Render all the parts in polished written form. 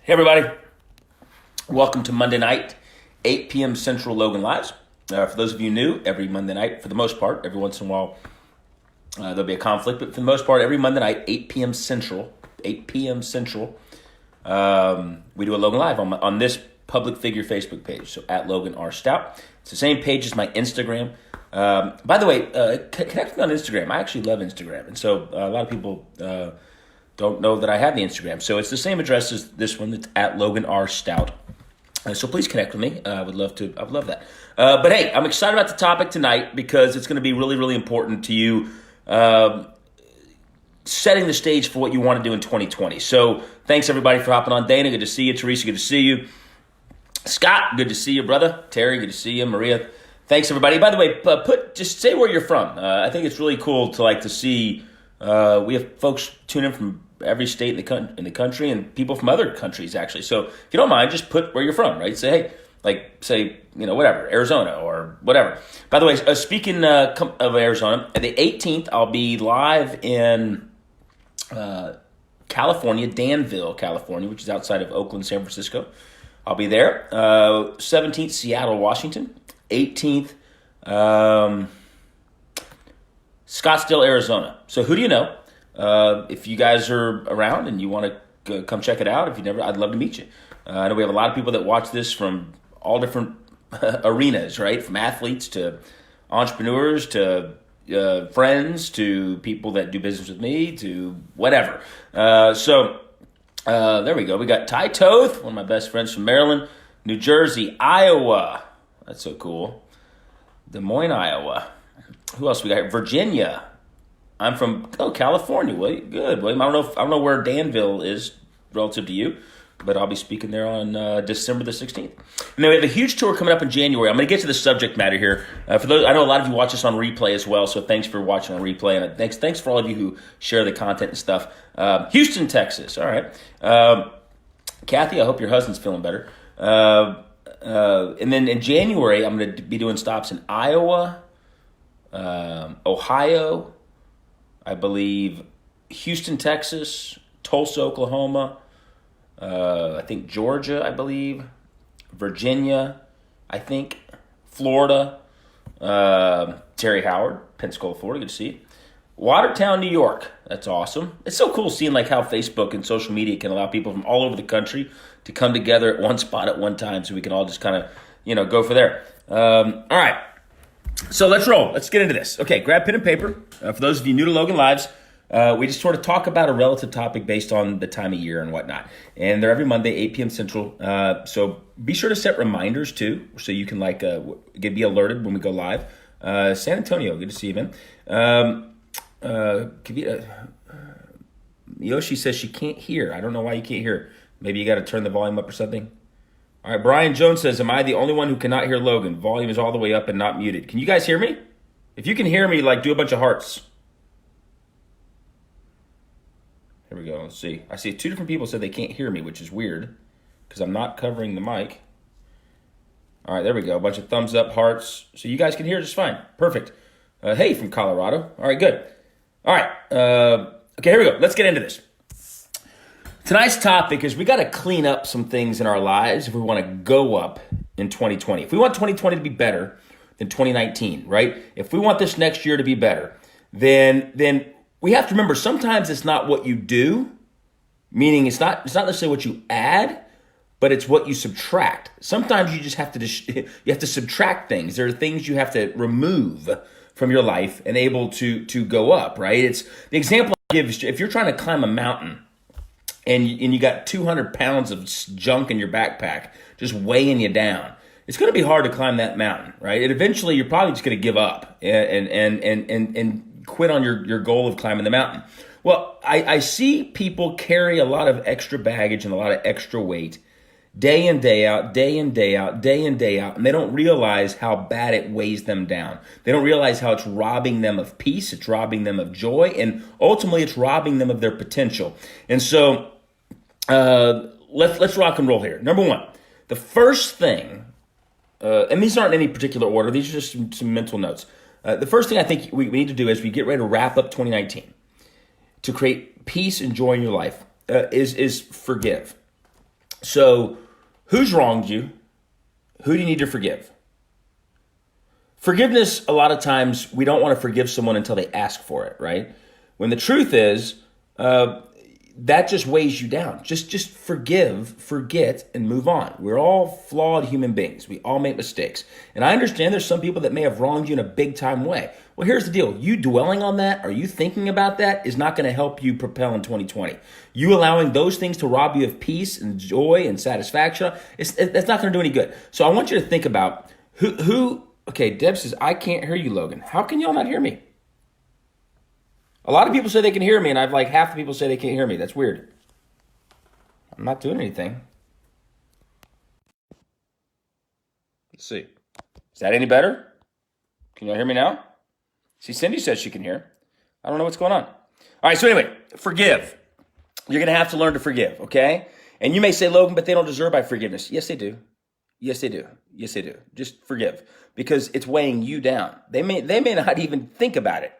Hey everybody, welcome to Monday night, 8 p.m. Central Logan Lives. For those of you new, every Monday night, for the most part, every once in a while there'll be a conflict, but for the most part, every Monday night, 8 p.m. Central, we do a Logan Live on this public figure Facebook page, so at Logan R. Stout. It's the same page as my Instagram. By the way, connect with me on Instagram. I actually love Instagram, and so a lot of people don't know that I have the Instagram. So it's the same address as this one. It's at Logan R. Stout. So please connect with me. I would love that. But hey, I'm excited about the topic tonight because it's going to be really, really important to you, setting the stage for what you want to do in 2020. So thanks everybody for hopping on. Dana, good to see you. Teresa, good to see you. Scott, good to see you, brother. Terry, good to see you. Maria, thanks everybody. By the way, just say where you're from. I think it's really cool to see. We have folks tune in from every state in the country and people from other countries, actually. So if you don't mind, just put where you're from, right? Say, hey, whatever, Arizona or whatever. By the way, speaking of Arizona, at the 18th, I'll be live in California, Danville, California, which is outside of Oakland, San Francisco. I'll be there. 17th, Seattle, Washington. 18th, Scottsdale, Arizona. So who do you know? If you guys are around and you want to come check it out, if you never, I'd love to meet you. I know we have a lot of people that watch this from all different arenas, right? From athletes to entrepreneurs to friends to people that do business with me to whatever. So there we go. We got Ty Toth, one of my best friends from Maryland, New Jersey, Iowa. That's so cool. Des Moines, Iowa. Who else we got here? Virginia. I'm from California. William. Good, William. I don't know where Danville is relative to you, but I'll be speaking there on December the 16th. And then we have a huge tour coming up in January. I'm going to get to the subject matter here. For those, I know a lot of you watch this on replay as well, so thanks for watching on replay, and thanks for all of you who share the content and stuff. Houston, Texas. All right. Kathy, I hope your husband's feeling better. And then in January, I'm going to be doing stops in Iowa, Ohio, I believe Houston, Texas, Tulsa, Oklahoma, I think Georgia, I believe, Virginia, I think, Florida, Terry Howard, Pensacola, Florida, good to see you. Watertown, New York, that's awesome. It's so cool seeing how Facebook and social media can allow people from all over the country to come together at one spot at one time so we can all just kind of, go for there. All right. So let's roll. Let's get into this. Okay, grab pen and paper. For those of you new to Logan Lives, we just sort of talk about a relative topic based on the time of year and whatnot. And they're every Monday, 8 p.m. Central. So be sure to set reminders too, so you can be alerted when we go live. San Antonio, good to see you, man. Yoshi says she can't hear. I don't know why you can't hear. Maybe you got to turn the volume up or something. All right, Brian Jones says, am I the only one who cannot hear Logan? Volume is all the way up and not muted. Can you guys hear me? If you can hear me, do a bunch of hearts. Here we go. Let's see. I see two different people said they can't hear me, which is weird because I'm not covering the mic. All right, there we go. A bunch of thumbs up, hearts. So you guys can hear just fine. Perfect. Hey, from Colorado. All right, good. All right. Okay, here we go. Let's get into this. Tonight's topic is we got to clean up some things in our lives if we want to go up in 2020. If we want 2020 to be better than 2019, right? If we want this next year to be better, then we have to remember sometimes it's not what you do, meaning it's not necessarily what you add, but it's what you subtract. Sometimes you just have to subtract things. There are things you have to remove from your life and able to go up, right? It's the example I give is if you're trying to climb a mountain and you got 200 pounds of junk in your backpack just weighing you down, it's going to be hard to climb that mountain, right? And eventually you're probably just going to give up and quit on your goal of climbing the mountain. Well, I see people carry a lot of extra baggage and a lot of extra weight day in, day out, day in, day out, day in, day out, and they don't realize how bad it weighs them down. They don't realize how it's robbing them of peace, it's robbing them of joy, and ultimately it's robbing them of their potential. And so let's rock and roll here. Number one, the first thing, and these aren't in any particular order, these are just some mental notes. The first thing I think we need to do as we get ready to wrap up 2019 to create peace and joy in your life is forgive. So who's wronged you? Who do you need to forgive? Forgiveness, a lot of times, we don't want to forgive someone until they ask for it, right? When the truth is, that just weighs you down. Just forgive, forget, and move on. We're all flawed human beings. We all make mistakes. And I understand there's some people that may have wronged you in a big time way. Well, here's the deal. You dwelling on that, or you thinking about that, is not going to help you propel in 2020. You allowing those things to rob you of peace and joy and satisfaction, that's not going to do any good. So I want you to think about who. Okay, Deb says, I can't hear you, Logan. How can y'all not hear me? A lot of people say they can hear me, and I've like half the people say they can't hear me. That's weird. I'm not doing anything. Let's see. Is that any better? Can y'all hear me now? See, Cindy says she can hear. I don't know what's going on. All right, so anyway, forgive. You're going to have to learn to forgive, okay? And you may say, Logan, but they don't deserve my forgiveness. Yes, they do. Yes, they do. Yes, they do. Just forgive, because it's weighing you down. They may not even think about it,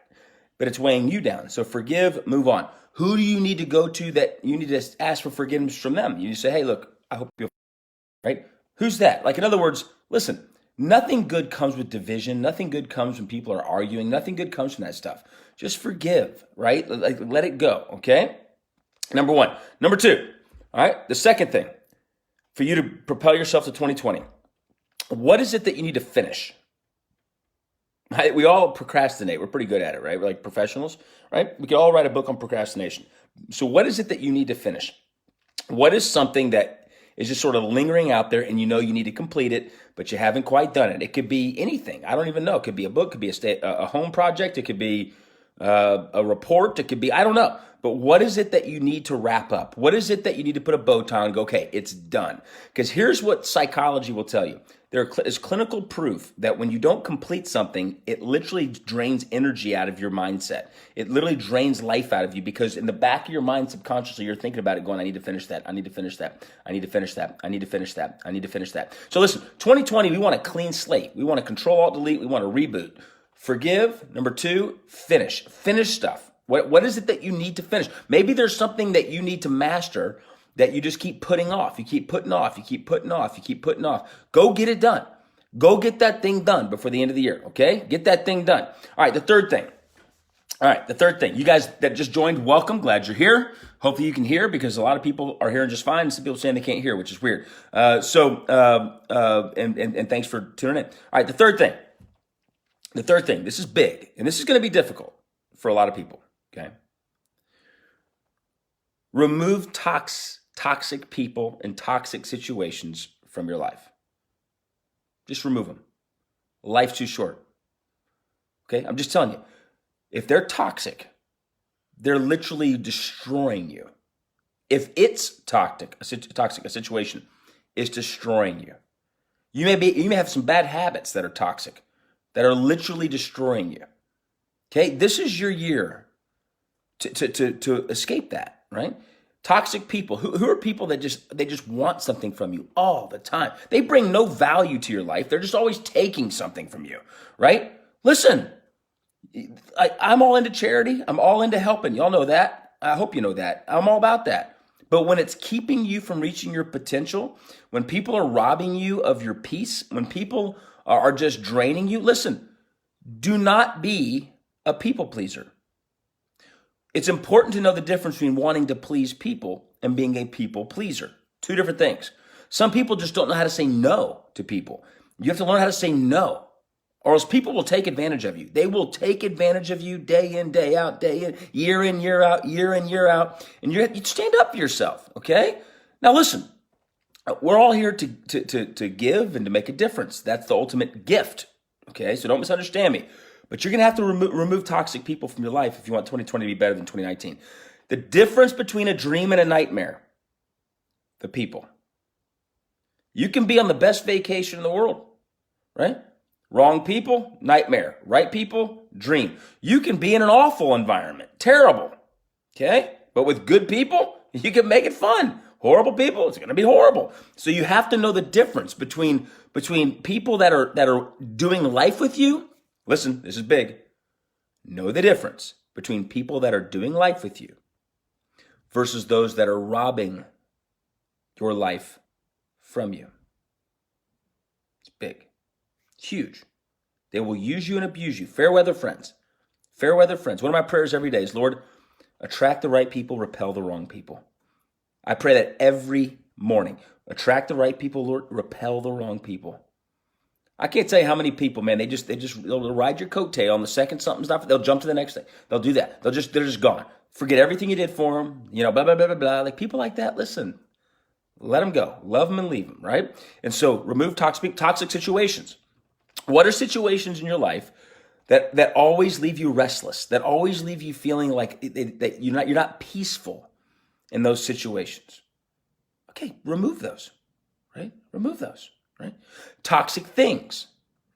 but it's weighing you down. So forgive, move on. Who do you need to go to that you need to ask for forgiveness from them? You say, hey, look, I hope you'll, right? Who's that? Like, in other words, listen, nothing good comes with division. Nothing good comes when people are arguing. Nothing good comes from that stuff. Just forgive, right? Like, let it go, okay? Number one. Number two, all right? The second thing, for you to propel yourself to 2020, what is it that you need to finish? We all procrastinate. We're pretty good at it, right? We're like professionals, right? We can all write a book on procrastination. So what is it that you need to finish? What is something that is just sort of lingering out there and you know you need to complete it, but you haven't quite done it? It could be anything. I don't even know. It could be a book, it could be a home project, it could be a report, it could be, I don't know. But what is it that you need to wrap up? What is it that you need to put a bow tie on and go, okay, it's done? Because here's what psychology will tell you. There is clinical proof that when you don't complete something, it literally drains energy out of your mindset. It literally drains life out of you, because in the back of your mind, subconsciously, you're thinking about it going, I need to finish that. I need to finish that. I need to finish that. I need to finish that. I need to finish that. So listen, 2020, we want a clean slate. We want to control, alt, delete. We want to reboot. Forgive. Number two, finish. Finish stuff. What is it that you need to finish? Maybe there's something that you need to master that you just keep putting off. You keep putting off. You keep putting off. You keep putting off. Go get it done. Go get that thing done before the end of the year, okay? Get that thing done. All right, the third thing. You guys that just joined, welcome. Glad you're here. Hopefully you can hear, because a lot of people are hearing just fine, and some people saying they can't hear, which is weird. And thanks for tuning in. All right, the third thing. This is big, and this is going to be difficult for a lot of people, okay? Remove toxic people and toxic situations from your life. Just remove them. Life's too short. Okay? I'm just telling you. If they're toxic, they're literally destroying you. If it's toxic, a situation is destroying you. You may have some bad habits that are toxic, that are literally destroying you. Okay? This is your year to escape that. Right? Toxic people. Who are people that just want something from you all the time? They bring no value to your life. They're just always taking something from you, right? Listen, I'm all into charity. I'm all into helping. Y'all know that. I hope you know that. I'm all about that. But when it's keeping you from reaching your potential, when people are robbing you of your peace, when people are just draining you, listen, do not be a people pleaser. It's important to know the difference between wanting to please people and being a people pleaser. Two different things. Some people just don't know how to say no to people. You have to learn how to say no, or else people will take advantage of you. They will take advantage of you day in, day out, year in, year out, and you stand up for yourself, okay? Now listen, we're all here to give and to make a difference. That's the ultimate gift, okay? So don't misunderstand me. But you're going to have to remove toxic people from your life if you want 2020 to be better than 2019. The difference between a dream and a nightmare, the people. You can be on the best vacation in the world, right? Wrong people, nightmare. Right people, dream. You can be in an awful environment, terrible, okay? But with good people, you can make it fun. Horrible people, it's going to be horrible. So you have to know the difference between people that are doing life with you. Listen, this is big. Know the difference between people that are doing life with you versus those that are robbing your life from you. It's big. It's huge. They will use you and abuse you. Fair weather friends. Fair weather friends. One of my prayers every day is, Lord, attract the right people, repel the wrong people. I pray that every morning. Attract the right people, Lord, repel the wrong people. I can't tell you how many people, man, they'll ride your coattail, and the second something's not, they'll jump to the next thing. They'll do that. They're just gone. Forget everything you did for them, blah, blah, blah, blah, blah. Like people like that, listen, let them go. Love them and leave them, right? And so remove toxic situations. What are situations in your life that always leave you restless, that always leave you feeling like that you're not peaceful in those situations? Okay, remove those, right? Remove those, right? Toxic things,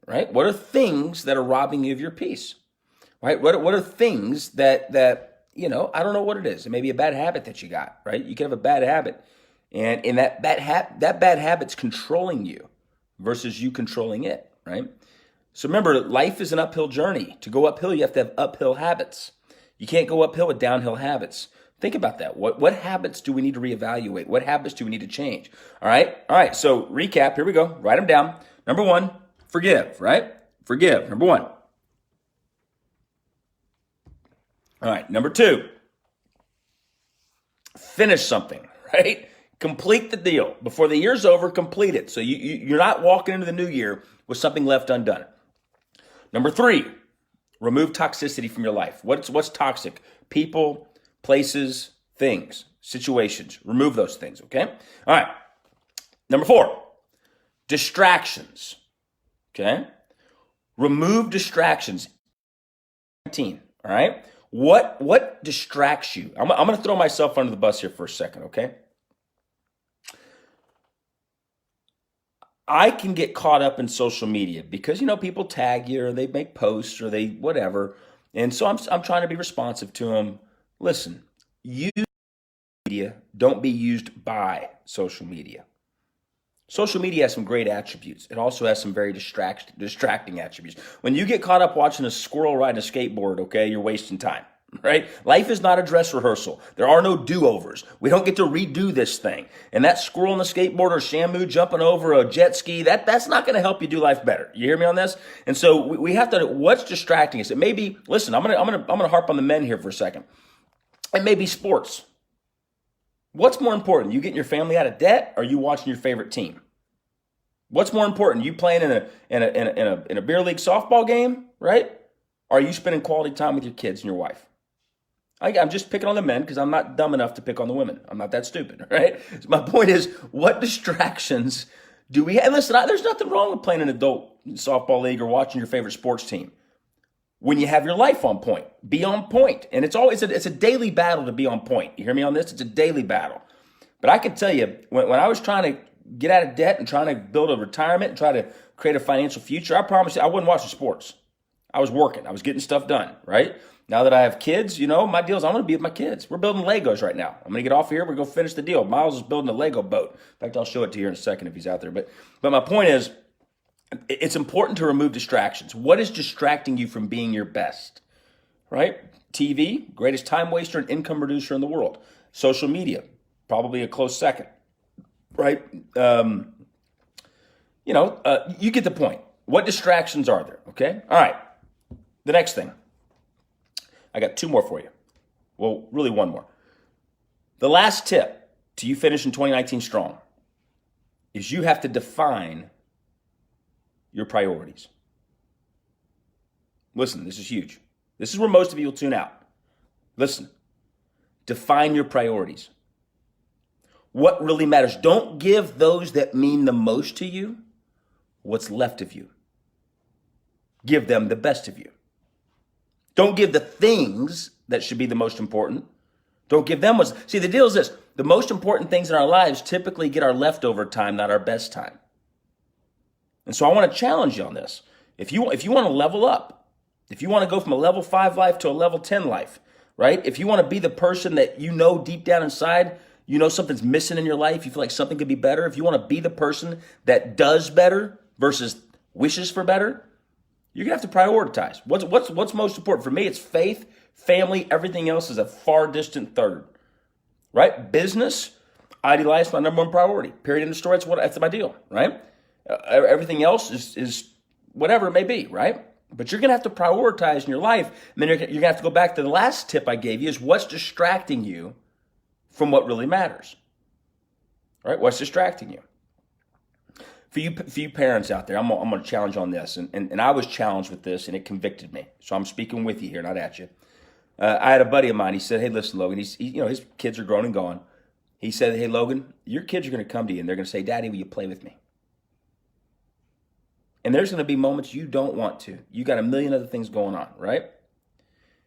right? What are things that are robbing you of your peace, right? What are things that I don't know what it is. It may be a bad habit that you got, right? You can have a bad habit, and that bad habit's controlling you versus you controlling it, right? So remember, life is an uphill journey. To go uphill, you have to have uphill habits. You can't go uphill with downhill habits. Think about that. What habits do we need to reevaluate? What habits do we need to change? All right. So recap. Here we go. Write them down. Number one, forgive, right? Forgive. Number one. All right. Number two, finish something, right? Complete the deal. Before the year's over, complete it. So you're not walking into the new year with something left undone. Number three, remove toxicity from your life. What's toxic? People, places, things, situations. Remove those things, okay? All right. Number four, distractions, okay? Remove distractions. 19, all right? What distracts you? I'm going to throw myself under the bus here for a second, okay? I can get caught up in social media because, people tag you or they make posts or they whatever. And so I'm trying to be responsive to them. Listen, use media. Don't be used by social media. Social media has some great attributes. It also has some very distracting attributes. When you get caught up watching a squirrel riding a skateboard, okay, you're wasting time, right? Life is not a dress rehearsal. There are no do-overs. We don't get to redo this thing. And that squirrel on the skateboard or Shamu jumping over a jet ski, that's not going to help you do life better. You hear me on this? And so we have to, what's distracting us? It may be, listen, I'm going to harp on the men here for a second. It may be sports. What's more important? You getting your family out of debt or you watching your favorite team? What's more important? You playing in a beer league softball game, right? Or are you spending quality time with your kids and your wife? I'm just picking on the men because I'm not dumb enough to pick on the women. I'm not that stupid, right? So my point is, what distractions do we have? And listen, there's nothing wrong with playing an adult softball league or watching your favorite sports team. When you have your life on point, be on point. And it's a daily battle to be on point. You hear me on this? It's a daily battle. But I can tell you, when I was trying to get out of debt and trying to build a retirement and try to create a financial future, I promise you, I wasn't watching sports. I was working. I was getting stuff done, right? Now that I have kids, my deal is I'm going to be with my kids. We're building Legos right now. I'm going to get off here. We're going to finish the deal. Miles is building a Lego boat. In fact, I'll show it to you in a second if he's out there. But my point is, it's important to remove distractions. What is distracting you from being your best, right? TV, greatest time waster and income reducer in the world. Social media, probably a close second, right? You get the point. What distractions are there, okay? All right, the next thing. I got two more for you. Well, really one more. The last tip to you finish in 2019 strong is you have to define your priorities. Listen, this is huge. This is where most of you will tune out. Listen, define your priorities. What really matters? Don't give those that mean the most to you what's left of you. Give them the best of you. Don't give the things that should be the most important. Don't give them what's... See, the deal is this. The most important things in our lives typically get our leftover time, not our best time. And so I want to challenge you on this. If you want to level up, if you want to go from a level 5 life to a level 10 life, right? If you want to be the person that deep down inside, something's missing in your life, you feel like something could be better. If you want to be the person that does better versus wishes for better, you're going to have to prioritize. What's most important? For me, it's faith, family, everything else is a far distant third, right? Business, Heidi life's my number one priority. Period. In the story. That's my deal, right? Everything else is whatever it may be, right? But you're going to have to prioritize in your life. And then you're going to have to go back to the last tip I gave you is what's distracting you from what really matters, right? What's distracting you? For you parents out there, I'm going to challenge on this. And I was challenged with this, and it convicted me. So I'm speaking with you here, not at you. I had a buddy of mine. He said, hey, listen, Logan, his kids are grown and gone. He said, hey, Logan, your kids are going to come to you, and they're going to say, Daddy, will you play with me? And there's going to be moments you don't want to. You got a million other things going on, right?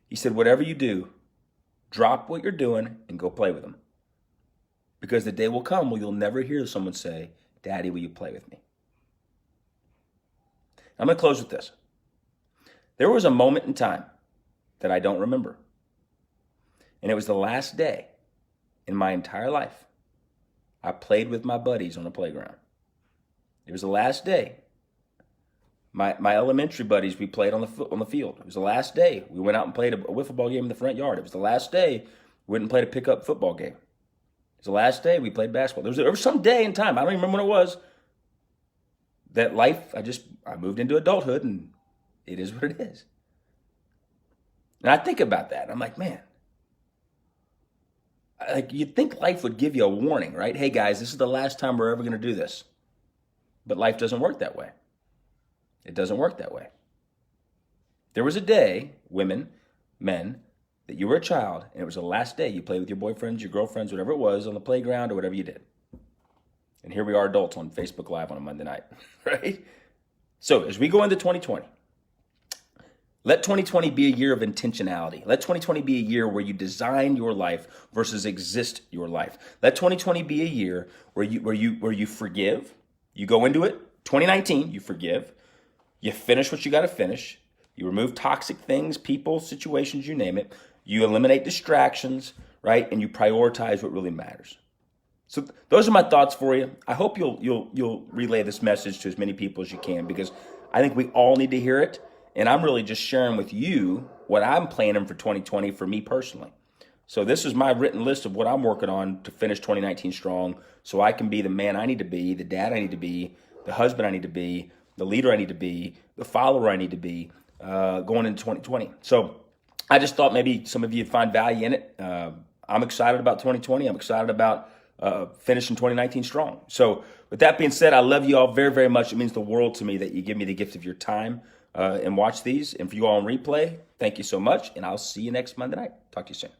He said, whatever you do, drop what you're doing and go play with them. Because the day will come where you'll never hear someone say, Daddy, will you play with me? I'm going to close with this. There was a moment in time that I don't remember. And it was the last day in my entire life I played with my buddies on the playground. It was the last day. My elementary buddies, we played on the field. It was the last day. We went out and played a wiffle ball game in the front yard. It was the last day we went and played a pickup football game. It was the last day we played basketball. There was some day in time, I don't even remember when it was, that life, I moved into adulthood, and it is what it is. And I think about that. And I'm like, man, you'd think life would give you a warning, right? Hey, guys, this is the last time we're ever going to do this. But life doesn't work that way. It doesn't work that way. There was a day, women, men, that you were a child, and it was the last day you played with your boyfriends, your girlfriends, whatever it was, on the playground or whatever you did. And here we are adults on Facebook Live on a Monday night, right? So as we go into 2020, let 2020 be a year of intentionality. Let 2020 be a year where you design your life versus exist your life. Let 2020 be a year where you forgive. You go into it, 2019, you forgive. You finish what you got to finish. You remove toxic things, people, situations, you name it. You eliminate distractions, right? And you prioritize what really matters. So those are my thoughts for you. I hope you'll relay this message to as many people as you can, because I think we all need to hear it. And I'm really just sharing with you what I'm planning for 2020 for me personally. So this is my written list of what I'm working on to finish 2019 strong, so I can be the man I need to be, the dad I need to be, the husband I need to be, the leader I need to be, the follower I need to be, going into 2020. So I just thought maybe some of you would find value in it. I'm excited about 2020. I'm excited about finishing 2019 strong. So with that being said, I love you all very, very much. It means the world to me that you give me the gift of your time and watch these. And for you all on replay, thank you so much. And I'll see you next Monday night. Talk to you soon.